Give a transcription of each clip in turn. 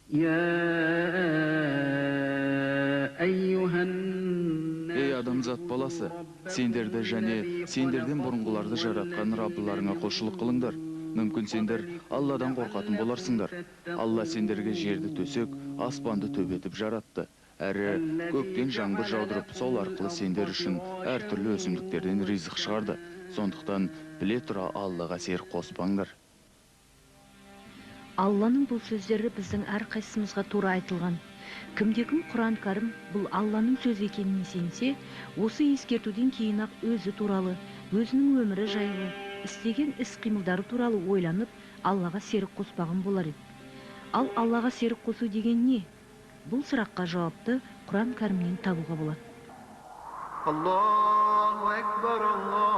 Ey адамзат баласы, сендерді және сендерден бұрынғыларды жаратқан Раббыларыңа құлшылық қылыңдар. Мүмкін сендер Алладан қорқатын боларсыңдар. Алла сендерге жерді төсек, аспанды төбетіп жаратты. Әрі көктен жаңбыр жаудырып, сол арқылы сендер үшін әртүрлі өсімдіктерден ризық шығарды. Сондықтан біле тұра Аллаға серік қоспаңдар. Алланың бұл сөздері біздің әрқайсымызға тура айтылған. Кімде-кім Құран кәрім бұл Алланың сөзі екеніне сенсе, осы ескертуден кейін-ақ өзі туралы, өзінің өмірі жайлы, істеген іс-қимылдары туралы ойланып, Аллаға серік қоспаған болар еді. Ал Аллаға серік қосу деген не? Бұл сұраққа жауапты Құран кәрімнен табуға болады. Аллаху акбар, Аллаху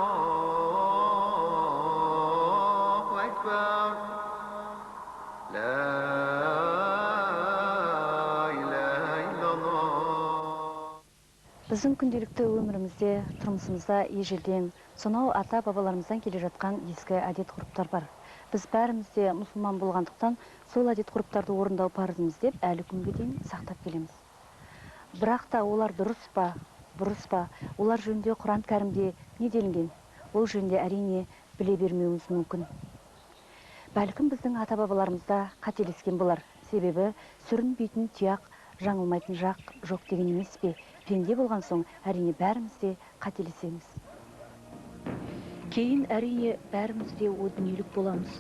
акбар. Біздің күнделікті өмірімізде, тұрмысымызда ежелден, сонау ата-бабаларымыздан келе жатқан ескі әдет-ғұрыптар бар. Біз бәріміз де мұсылман болғандықтан, сол әдет-ғұрыптарды орындау парызымыз деп әлі күнге дейін сақтап келеміз. Бірақ та олар дұрыс па, бұрыс па, олар жөнінде Құран кәрімде не делінген? Ол жөнінде әрине біле бермеуіміз мүмкін. Бәлкім біздің ата-бабаларымызда қателескен болар. Себебі сүрінбейтін тұяқ, жаңылмайтын жақ жоқ деген емес пе? Пенде болған соң әрине бәріміз де қателесеміз. Кейін әрине бәріміз де о дүниелік боламыз.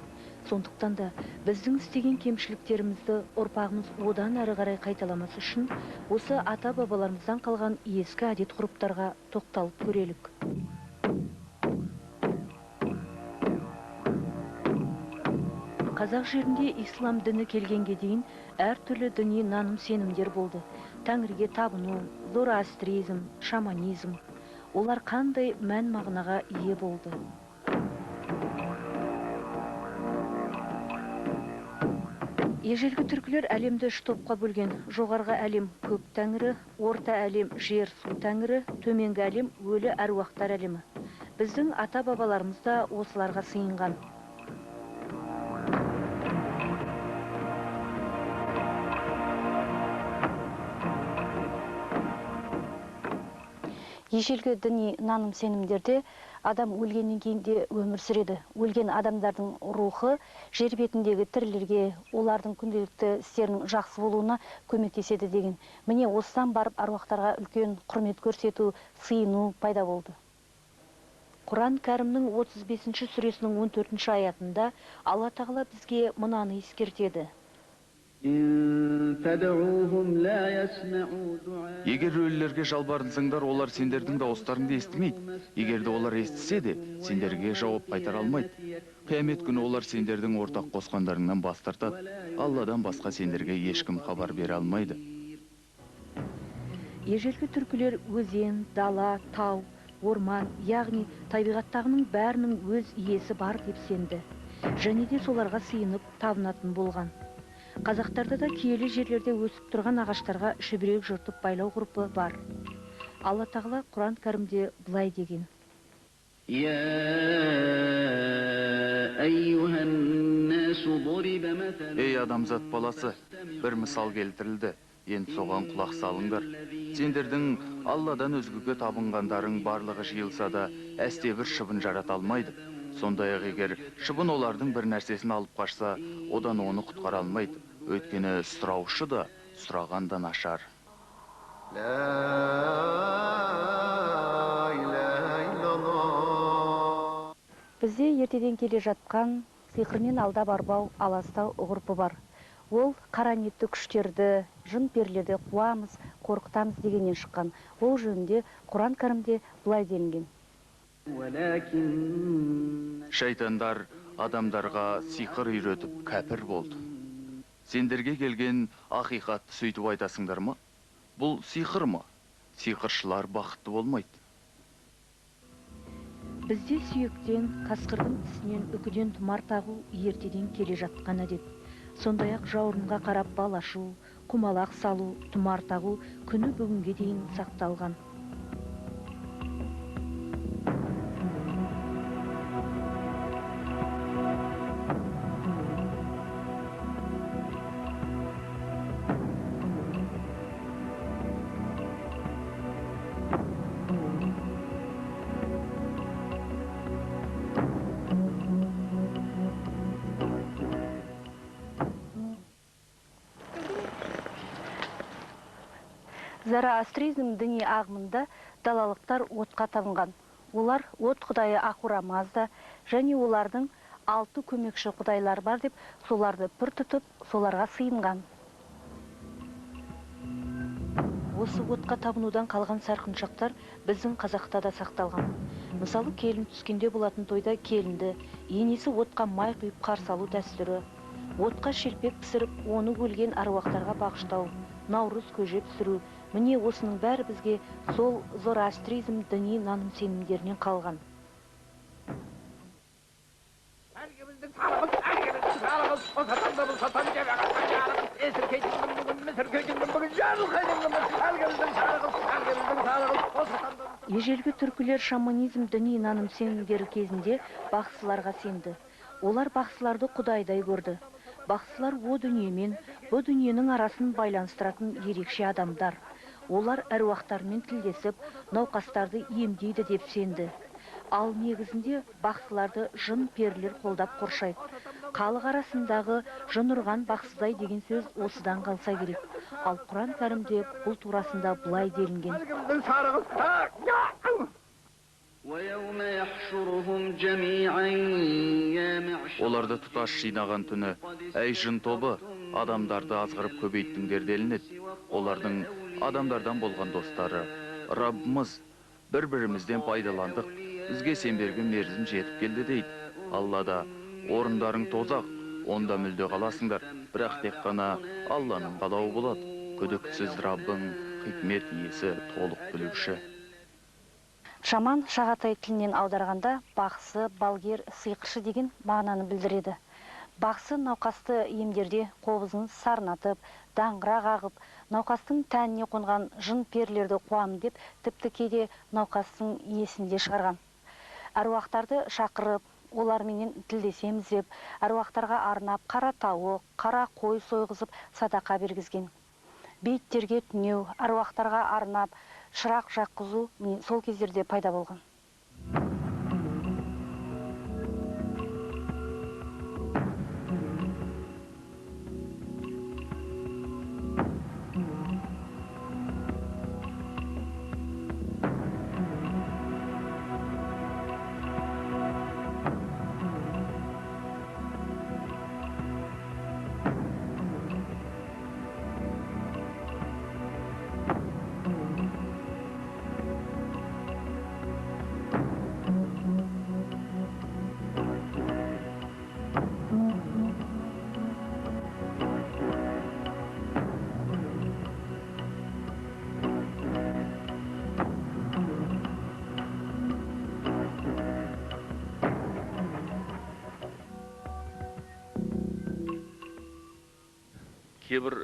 Сондықтан да біздің істеген кемшіліктерімізді ұрпағымыз одан әрі қарай қайталамас үшін осы ата-бабаларымыздан қалған ескі әдет-ғұрыптарға тоқталып көрелік. Қазақ жерінде ислам діні келгенге дейін әртүрлі діни наным-сенімдер болды. Тәңірге табыну, зороастризм, шаманизм. Олар қандай мән-мағынаға ие болды? Ежелгі түркілер әлемді үш топқа бөлген. Жоғарғы әлем көк тәңірі, орта әлем жер су тәңірі, төменгі әлем өлі әруақтар әлемі. Біздің ата-бабаларымыз да осыларға сыйынған. Ежелгі діни наным-сенімдерде адам өлгеннен кейін де өмір сүреді. Өлген адамдардың рухы жер бетіндегі тірілерге, олардың күнделікті істерінің жақсы болуына көмектеседі деген. Міне осыдан барып аруақтарға үлкен құрмет көрсету, сыйыну пайда болды. Құран кәрімнің 35-ші сүресінің 14-ші аятында Алла тағала бізге мынаны ескертеді. Егер өлілерге жалбарынсаңдар, олар сендердің дауыстарыңды естімейді. Егер де олар естісе де, сендерге жауап қайтара алмайды. Қиямет күні олар сендердің ортақ қосқандарыңнан бас тартады. Алладан басқа сендерге ешкім хабар бере алмайды. Ежелгі түркілер өзен, дала, тау, орман, яғни табиғаттағының бәрінің өз иесі бар деп сенді. Және де соларға сыйынып табынатын болған. Қазақтарда да киелі жерлерде өсіп тұрған ағаштарға шүбірек жыртып байлау ғұрпы бар. Алла тағала Құран кәрімде былай деген. Ей адамзат баласы, бір мысал келтірілді. Енді соған құлақ салыңдар. Сендердің Алладан өзгеге табынғандарың барлығы жиылса да, әсте бір шыбын жарата алмайды. Сондай-ақ егер шыбын олардың бір нәрсесін алып қашса, одан оны құтқара алмайды. Өйткені сұраушы да, сұраған да нашар. Бізде ертеден келе жатқан сиқырмен алдап арбау, аластау ғұрпы бар. Ол қара ниетті күштерді, жын-перілерді қуамыз, қорқытамыз дегеннен шыққан. Ол жөнінде Құран кәрімде былай делінген. Шайтандар адамдарға сиқыр үйретіп кәпір болды. Сендерге келген ақиқатты сөйтіп айтасыңдар ма? Бұл сиқыр ма? Сиқыршылар бақытты болмайды. Бізде сүйектен, қасқырдың тісінен, үкіден тұмар тағу ертеден келе жатқан әдет. Сондай-ақ жауырынға қарап бал ашу, құмалақ салу, тұмар тағу күні бүгінге дейін сақталған. Зороастризм діни ағымында далалықтар отқа табынған. Олар от құдайы Ахура Мазда және олардың 6 көмекші құдайлар бар деп, соларды пір тұтып, соларға сыйынған. Осы отқа табынудан қалған сарқыншақтар біздің қазақта да сақталған. Мысалы, келін түскенде болатын тойда келінді, енесі отқа май құйып қарсы алу дәстүрі, отқа шелпек пісіріп, оны өлген аруақтарға бағыштау, наурыз көже пісіру, міне осының бәрі бізге сол зороастризм діни наным сенімдерінен қалған. Ежелгі түркілер шаманизм діни наным сенімдері кезінде бақсыларға сенді. Олар бақсыларды құдайдай көрді. Бақсылар о дүниемен, бұ дүниенің арасын байланыстыратын ерекше адамдар. Олар әруақтармен тілдесіп, науқастарды емдейді деп сенді. Ал негізінде бақсыларды жын перілер қолдап қоршайды. Халық арасындағы жын ұрған бақсыдай деген сөз осыдан қалса керек. Ал Құран кәрімде бұл турасында былай делінген. Оларды тұтас жинаған түні, әй жын тобы, адамдарды азғырып көбейттіңдер делінеді. Олардың адамдардан болған достары, Раббымыз, бір-бірімізден пайдаландық, бізге сен берген мерзім жетіп келді дейді. Аллада орындарың тозақ, онда мүлде қаласыңдар, бірақ тек қана Алланың қалауы болады. Күдіксіз Раббың хикмет иесі, толық білуші. Шаман шағатай тілінен аударғанда бақсы, балгер, сиқыршы деген мағынаны білдіреді. Бақсы науқасты емдерде қобызын сарнатып, даңғырақ ағып, науқастың тәніне қонған жын перілерді қуам деп, тіпті кейде науқастың иесінде шығарған. Әруақтарды шақырып, оларменен тілдесеміз деп, әруақтарға арнап қара тауық, қара қой сойғызып садақа бергізген. Бейіттерге түнеу, әруақтарға арнап шырақ жаққызу сол кездерде пайда болған. Кейбір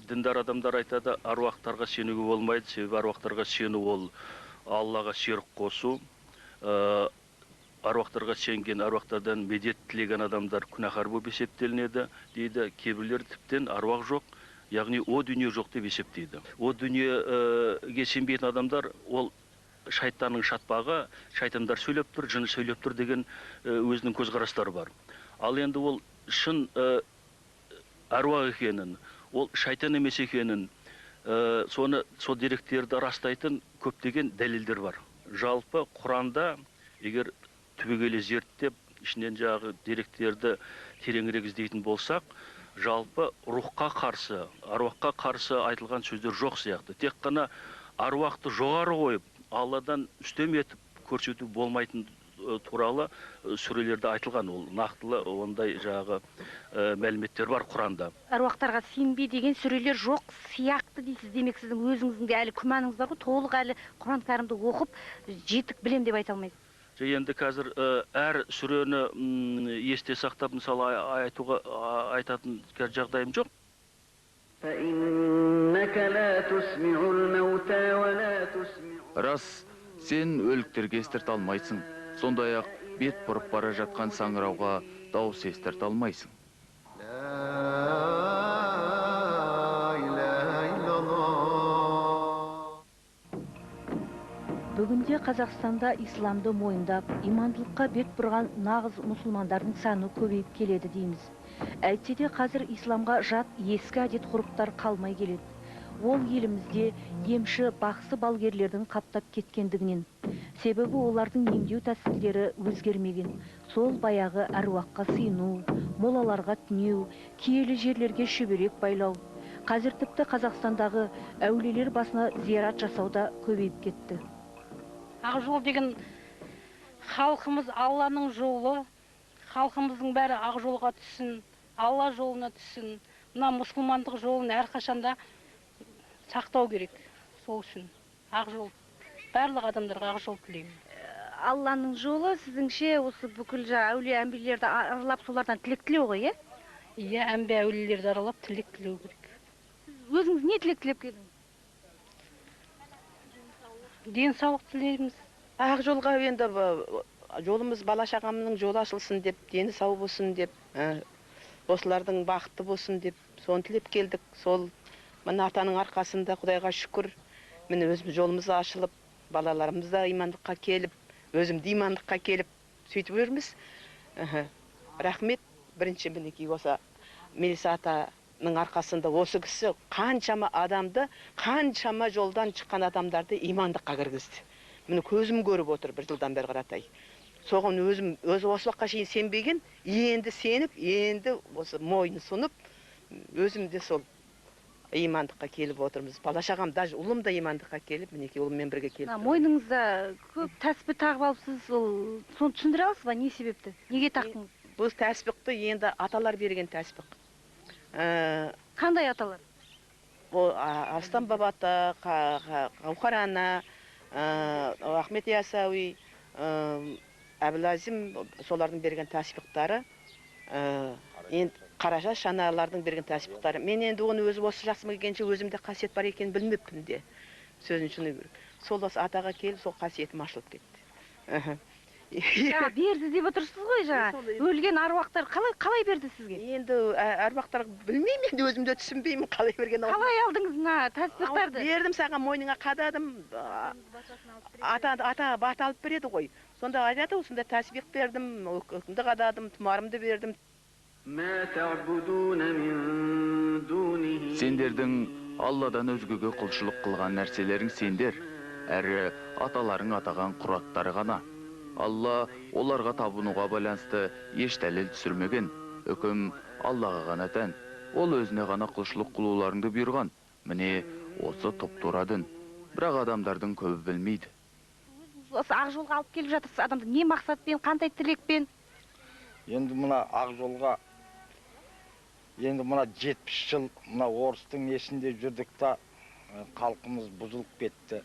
діндар адамдар айтады, аруақтарға сенуге болмайды, себебі аруақтарға сену ол Аллаға ширк қосу. Аруақтарға сенген, аруақтардан медет тілеген адамдар күнәһар болып есептелінеді дейді. Кейбірлер тіптен аруақ жоқ, яғни о дүние жоқ деп есептейді. О дүниеге сенбейтін адамдар ол шайтанның шатпағы, шайтандар сөйлеп тұр, жын сөйлеп тұр деген өзінің көзқарастары бар. Ал енді ол шын әруақ екенін, ол шайтан емес екенін, сол деректерді растайтын көптеген дәлелдер бар. Жалпы Құранда, егер түбегейлі зерттеп, ішінен жағы деректерді тереңірек іздейтін болсақ, жалпы рухқа қарсы, аруаққа қарсы айтылған сөздер жоқ сияқты. Тек қана аруақты жоғары қойып, Алладан үстем етіп көрсету болмайтын туралы сүрелерде айтылған. Ол нақтылы ондай жағы мәліметтер бар Құранда. Әруақтарға сенбе деген сүрелер жоқ сияқты дейсіз, демек сіздің өзіңіздің де әлі күмәніңіз бар ғой, толық әлі Құран кәрімді оқып жетік білем деп айта алмайсыз. Енді қазір әр сүрені есте сақтап, мысалы айтатын жағдайым жоқ. Рас, сен өліктерге естірт алмайсың. Сондай-ақ бет бұрып бара жатқан саңырауға дауыс естірт алмайсың. Бүгінде Қазақстанда исламды мойындап, имандылыққа бет бұрған нағыз мұсылмандардың саны көбейіп келеді дейміз. Әйтсе де қазір исламға жат ескі әдет ғұрыптар қалмай келеді. ол елімізде емші бақсы балгерлердің қаптап кеткендігінен. Себебі олардың емдеу тәсілдері өзгермеген. Сол баяғы әруаққа сыйыну, молаларға түнеу, киелі жерлерге шүберек байлау. Қазір тіпті Қазақстандағы әулиелер басына зиярат жасауда көбейіп кетті. Ақ жол деген халқымыз Алланың жолы, халқымыздың бәрі ақ жолға түссін, Алла жолына түссін. Мына мұсылмандық жолын әрқашанда сақтау керек. Сол үшін ақ жол, барлық адамдарға ақ жол тілеймін. Алланың жолы сізіңше осы бүкіл әулие әмбиелерді аралап солардан тілек тілеу ғой, е? Иә, әмбе әулиелерді аралап тілек тілеу керек. Өзіңіз не тілек тілеп келдіңіз? Денсаулық тілейміз. Ақ жолға енді жолымыз бала шағамның жолы ашылсын деп, дені сау болсын деп, осылардың бақытты болсын деп, соны тілеп келдік. Сол мына атаның арқасында Құдайға шүкір, міне өзіміз жолымыз ашылып, балаларымыз да имандыққа келіп, өзімді имандыққа келіп, сөйтіп жүрміз. Рахмет, бірінші мінекей осы Мелиса атаның арқасында осы кісі қаншама адамды, қаншама жолдан шыққан адамдарды имандыққа кіргізді. Міне көзім көріп отыр бір жылдан бері қаратай. Соған өзі осы уақытқа шейін сенбеген, енді сеніп, енді осы мойны сұнып, өзім де сол имандыққа келіп отырмыз. Бала шағам, даже ұлым да имандыққа келіп, мінекей ұлыммен бірге келіп. Мойныңызда көп тәспі тағып алыпсыз, соны түсіндіре аласыз ба, не себепті? Неге тақтыңыз? Бұл тәспіқті енді аталар берген тәспіқ. Қандай аталар? Арыстан бабата, Қауқар ана, Ахмет Ясауи, Әбіләзім, солардың берген тәспіқтары, Қараша шаналардың берген тәспіқтары. Мен енді оны өзі осы жасыма келгенше өзімде қасиет бар екенін білмеппін де. Сөзін шыны көріп. Сол осы атаға келіп, сол қасиетім ашылып кетті. Берді деп отырсыз ғой жаңа. Өлген аруақтар қалай берді сізге? Енді аруақтар білмеймін, енді өзімде түсінбеймін қалай берген. Қалай алдыңыз мына тәспіқтарды? Бердім саған, мойныңа қададым. Ата бата алып береді ғой. Сонда айтады, осында тәспіқ бердім, өкімді қададым, тұмарымды бердім. Сендердің Алладан өзгеге құлшылық қылған нәрселерің сендер, әрі аталарың атаған құраттары ғана. Алла оларға табынуға байланысты еш дәлел түсірмеген. Үкім Аллаға ғана тән. Ол өзіне ғана құлшылық қылуларыңды бұйырған. Міне осы топ-турадын. Бірақ адамдардың көбі білмейді. Осы ақ жолға алып келіп жатырсыз, адамды не мақсатпен, қандай тілекпен? Енді мына ақ жолға, енді мына 70 жыл мына орыстың есінде жүрдік та, халқымыз бұзылып кетті.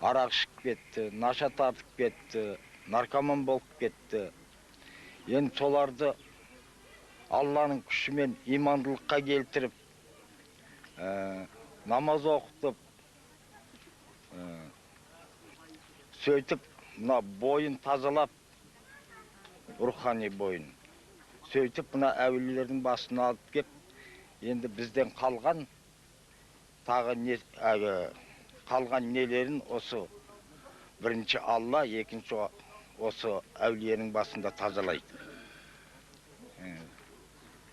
Арақ ішіп кетті, наша тартып кетті, наркоман болып кетті. Енді соларды Алланың күшімен имандылыққа келтіріп, намаз оқытып, сөйтіп мына бойын тазалап, рухани бойын. Сөйтіп мына әулиелердің басына алып кеп, енді бізден қалған қалған нелерін осы бірінші Алла, екінші осы әулиенің басында тазалайды.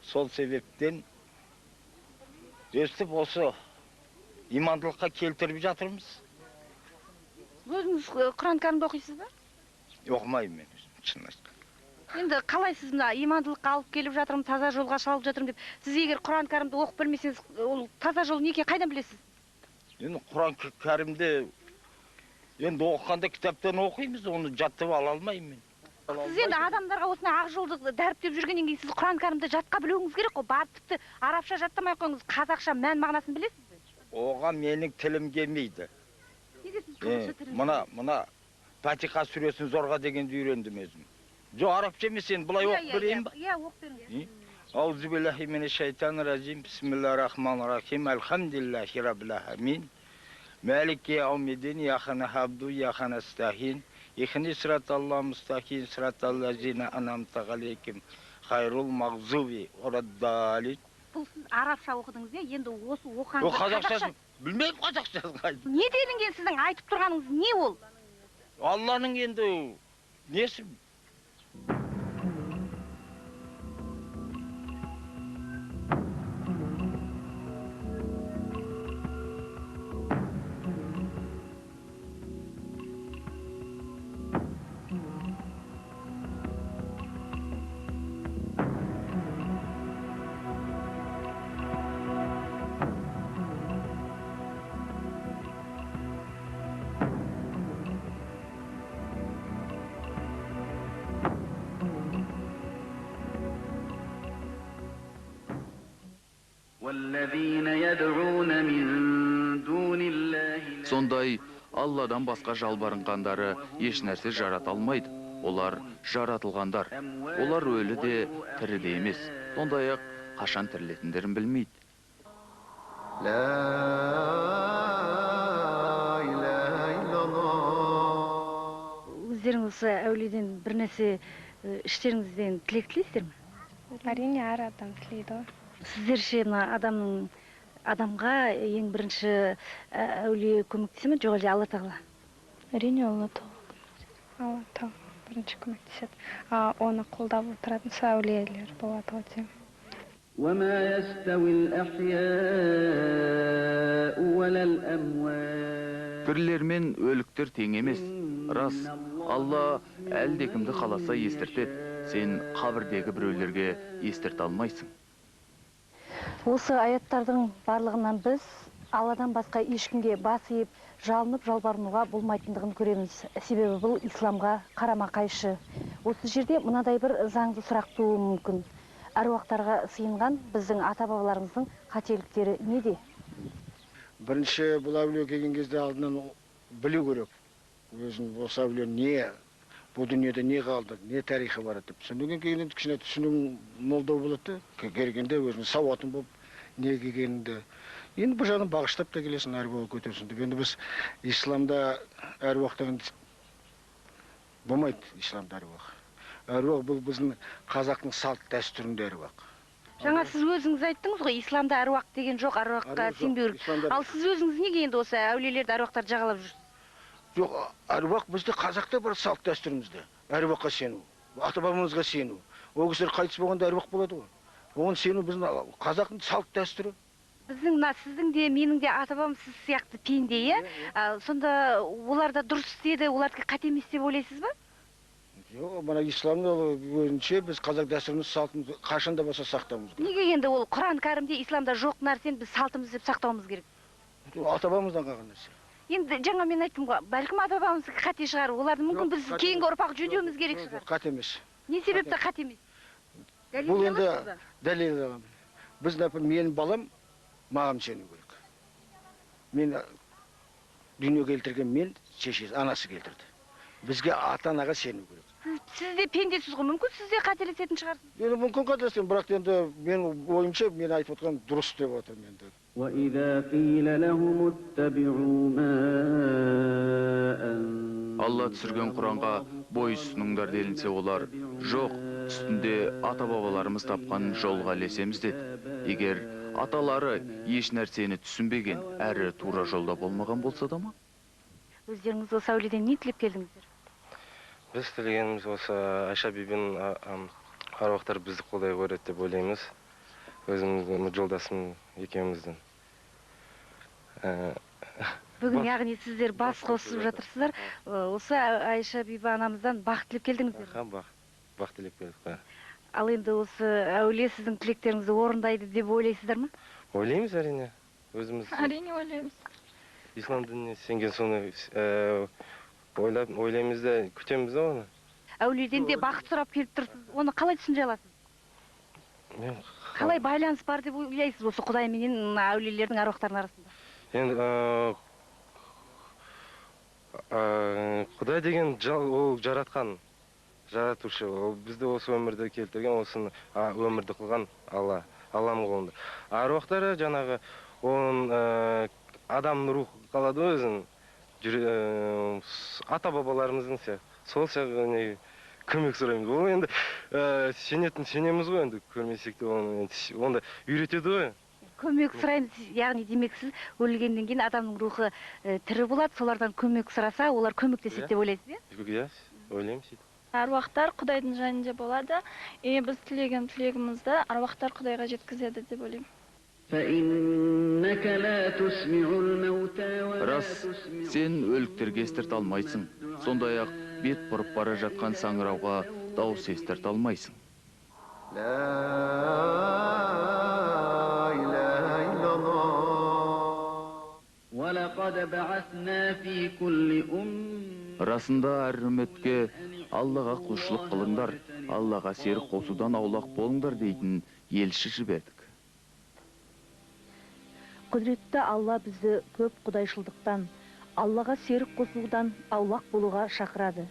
Сол себептен өстіп осы имандылыққа келтіріп жатырмыз. Өзіңіз Құран кәрімді оқисыз ба? Оқымаймын мен, шын айтқанда. Енді қалай сіз мына имандылыққа алып келіп жатырмын, таза жолға салып жатырмын деп, сіз егер Құран кәрімді оқып білмесеңіз, ол таза жол неке қайдан білесіз? Енді Құран кәрімде енді оқығанда кітаптан оқимыз, оны жаттап ала алмаймын мен. Сіз енді адамдарға осыны ақ жолды дәріптеп жүргеннен кейін сіз Құран кәрімді жатқа білуіңіз керек қой. Барып тіпті арабша жаттамай қойыңыз, қазақша мән мағынасын білесіз бе? Оған менің тілім келмейді. Мына Фатиха сүресін зорға дегенді үйрендім өзім. Жоқ, арабша емес, енді бұлай оқып берейін ба? Иә, оқып беріңіз. Аузу биллахи минеш-шайтанир-раджим. Бисмиллахир-рахманир-рахим. Алхамдулиллахи раббил аламин. Малики яумиддин. Ияка нa'буду, ияка наста'ин. Ихдинас сиратал мустақим, сиратал лазина ан'амта алейхим. Хайрул мағзуби валад-далин. Бұл сіз арабша оқыдыңыз не? Енді осы оқығанға Ол қазақшасын білмеймін, қазақшасын қайда. Не делінген сіздің айтып тұрғаныңыз не ол? Алланың енді несі? والذين يدعون من دون الله Сондай Алладан басқа жалбарынғандары еш нәрсе жарата алмайды. Олар жаратылғандар. Олар өлі де, тірі де емес. Сондай-ақ қашан тірілетіндерін білмейді. لا إله إلا الله. Өздеріңіз осы әулиеден бір нәрсе іштеріңізден тілек тілейсіздер ме? Әрине, әр адам тілейді ғой. Сіздерше мына адамға ең бірінші әулие көмектесе ме, жоқ әлде Алла тағала? Әрине, Алла тағала бірінші көмектеседі. Оны қолдап отыратын сол әулиелер болады ғой деймін. وما يستوي الأحياء ولا الأموات. Тірілер мен өліктер тең емес. Рас, Алла әлдекімді қаласа естіртеді. Сен қабірдегі біреулерге естірте алмайсың. Осы аяттардың барлығынан біз Алладан басқа ешкімге бас иіп, жалынып жалбарынуға болмайтындығын көреміз. Себебі бұл исламға қарама қайшы. Осы жерде мынадай бір заңды сұрақ тууы мүмкін. Әруақтарға сыйынған біздің ата-бабаларымыздың қателіктері неде? Бірінші бұл әулие келген кезде алдынан білу керек. Өзін осы әулие не, бұл дүниеде не қалды, не тарихы бар деп. Содан кейін кішкене түсіну молдау болады. Келгенде өзің сауатын болып не келгенде. Енді бұл жағын бағыштап та келесің, әруағы көтерсін деп. Енді біз исламда әруақтан болмайды, исламда әруақ. Әруақ бұл біздің қазақтың салт дәстүрінде әруақ. Жаңа сіз өзіңіз айттыңыз ғой, исламда әруақ деген жоқ, әруаққа сенбеу керек. Ал сіз өзіңіз неге енді осы әулиелерді, әруақтарды жағалап жүрсіз? Жоқ, әруақ бізде қазақта бір салт дәстүрімізде. Әруаққа сену, ата-бабамызға сену. Ол кісілер қайтыс болғанда әруақ болады ғой. Оған сену біздің қазақтың салт дәстүрі. Сіздің де, менің де ата-бабам сіз сияқты пенде, иә? Сонда оларда дұрыс істеді, олардікі қате емес деп ойлайсыз ба? Жоқ, мына исламда өзінше біз қазақ дәстүріміз салтымыз қашанда болса сақтауымыз керек. Неге енді ол Құран кәрімде исламда жоқ нәрсені біз салтымыз деп сақтауымыз керек? Ата-бабамыздан қалған нәрсе. Енді жаңа мен айттым ғой, бәлкім ата-бабамыз қате шығар, оларды мүмкін біз кейінгі ұрпақ жөндеуіміз керек шығар. Қате емес. Не себепті қате емес? Бұл енді дәлел аламын. Біз менің балам маған сену керек. Мен дүние келтірген мен, шешесі, анасы келтірді. Бізге ата-анаға сену керек. Сіз де пендесіз ғой, мүмкін сіз де қателесетін шығарсыз. Енді мүмкін қателесем, бірақ енді мен ойымша мен айтып отқан дұрыс деп отырмын енді. وإذا قيل لهم اتبعوا ما Алла түсірген Құранға бой ұсыныңдар делінсе олар, жоқ, үстінде ата-бабаларымыз тапқан жолға ілесеміз деді. Егер аталары еш нәрсені түсінбеген, әрі тура жолда болмаған болса да ма? Өздеріңіз осы әулиеден не тілеп келдіңіздер? Біз тілегеніміз осы Айша бибінің аруақтар бізді қолдай көреді деп ойлаймыз. Өзіміздің жолдасым екеуміздің. Бүгін яғни сіздер бас қосып жатырсыздар. Осы Айша биба анамыздан бақыт тілеп келдіңіздер? Бақыт тілеп келдік. Ал енді осы әулие сіздің тілектеріңізді орындайды деп ойлайсыздар ма? Ойлаймыз әрине. Өзіміз Әрине ойлаймыз. ислам дініне сенген соны ойлаймыз да күтеміз да оны. Әулиеден де бақыт сұрап келіп тұрсыз. Оны қалай түсіндіре аласыз? Қалай байланыс бар деп ойлайсыз осы Құдай менен әулиелердің аруақтарының арасында? Енді Құдай деген ол жаратқан, жаратушы. Ол бізді осы өмірді келтірген, осыны өмірді қылған Алланың қолында. Аруақтары жаңағы оның адамның рухы қалады өзін, ата-бабаларымыздың сияқты. Сол сияқты көмек сұраймыз. Ол енді сенеміз ғой, енді көрмесек те оны үйретеді ғой. Көмек сұраймыз, яғни демексіз өлгеннен кейін адамның рухы тірі болады, солардан көмек сұраса, олар көмектеседі деп ойлайсыз, иә? Иә, ойлаймын сөйтіп. Аруақтар Құдайдың жанында болады. Біз тілеген тілегімізді аруақтар Құдайға жеткізеді деп ойлаймын. Рас, сен өліктерге естірте алмайсың. Сондай-ақ бет бұрып бара жатқан саңырауға дауыс естірте алмайсың. Расында әр үмметке Аллаға құлшылық қылыңдар, Аллаға серік қосудан аулақ болыңдар дейтін елші жібердік. Құдіретті Алла бізді көп құдайшылдықтан, Аллаға серік қосудан аулақ болуға шақырады.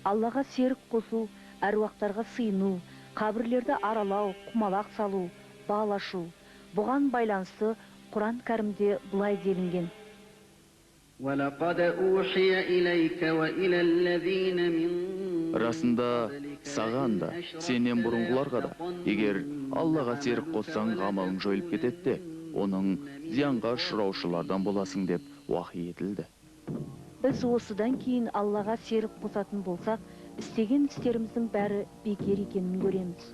Аллаға серік қосу, әруақтарға сыйыну, қабірлерді аралау, құмалақ салу, бағалашу. Бұған байланысты Құран кәрімде бұлай делінген. وَلَقَدْ أُوحِيَ إِلَيْكَ وَإِلَى الَّذِينَ مِن Расында, саған да, сенен бұрынғыларға да, егер Аллаға серік қоссаң, ғамалың жойылып кетеді, оның зиянға ұшыраушылардан боласың деп уахи етілді. Біз осыдан кейін Аллаға серік қосатын болсақ, істеген істеріміздің бәрі бекер екенін көреміз.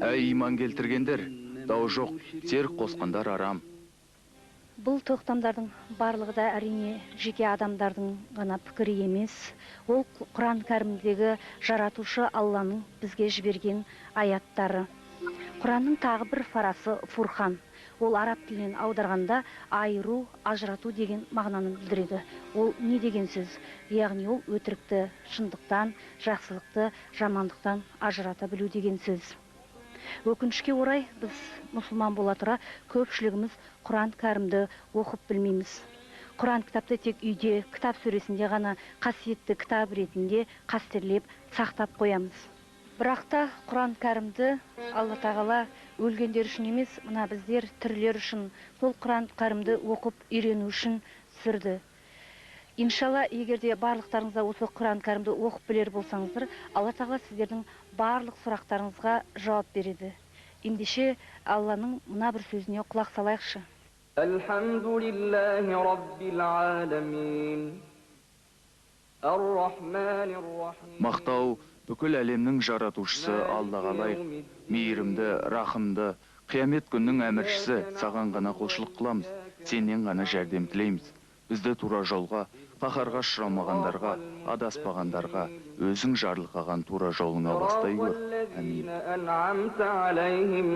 Әй иман келтіргендер, дау жоқ, серік қосқандар арам. Бұл тоқтамдардың барлығы да әрине жеке адамдардың ғана пікірі емес. Ол Құран кәрімдегі жаратушы Алланың бізге жіберген аяттары. Құранның тағы бір фарасы Фурхан. Ол араб тілінен аударғанда айыру, ажырату деген мағынаны білдіреді. Ол не деген сөз? Яғни ол өтірікті шындықтан, жақсылықты жамандықтан ажырата білу деген сөз. Өкінішке орай, біз мұсылман бола тұра көпшілігіміз Құран кәрімді оқып білмейміз. Құран кітапты тек үйде, кітап сөресінде ғана қасиетті кітап ретінде қастерлеп, сақтап қоямыз. Бірақ та Құран кәрімді Алла тағала өлгендер үшін емес, мына біздер тірілер үшін сол Құран кәрімді оқып үйрену үшін түсірді. Иншалла, егерде барлықтарыңызда осы Құран кәрімді оқып білер болсаңыздар, Алла тағала сіздердің барлық сұрақтарыңызға жауап береді. Ендеше Алланың мына бір сөзіне құлақ салайықшы. Алхамдулиллахи раббил аламин. Ар-рахманир рахим. Мақтау бүкіл әлемнің жаратушысы Аллаға лайық. Мейірімді, рахымды, қиямет күннің әміршісі, саған ғана құлшылық қыламыз, сенен ғана жәрдем тілейміз. Бізді тура жолға, қаһарға ұшырамағандарға, адаспағандарға, өзің жарылқаған тура жолыңа бастай көр. Әмин. Алейхим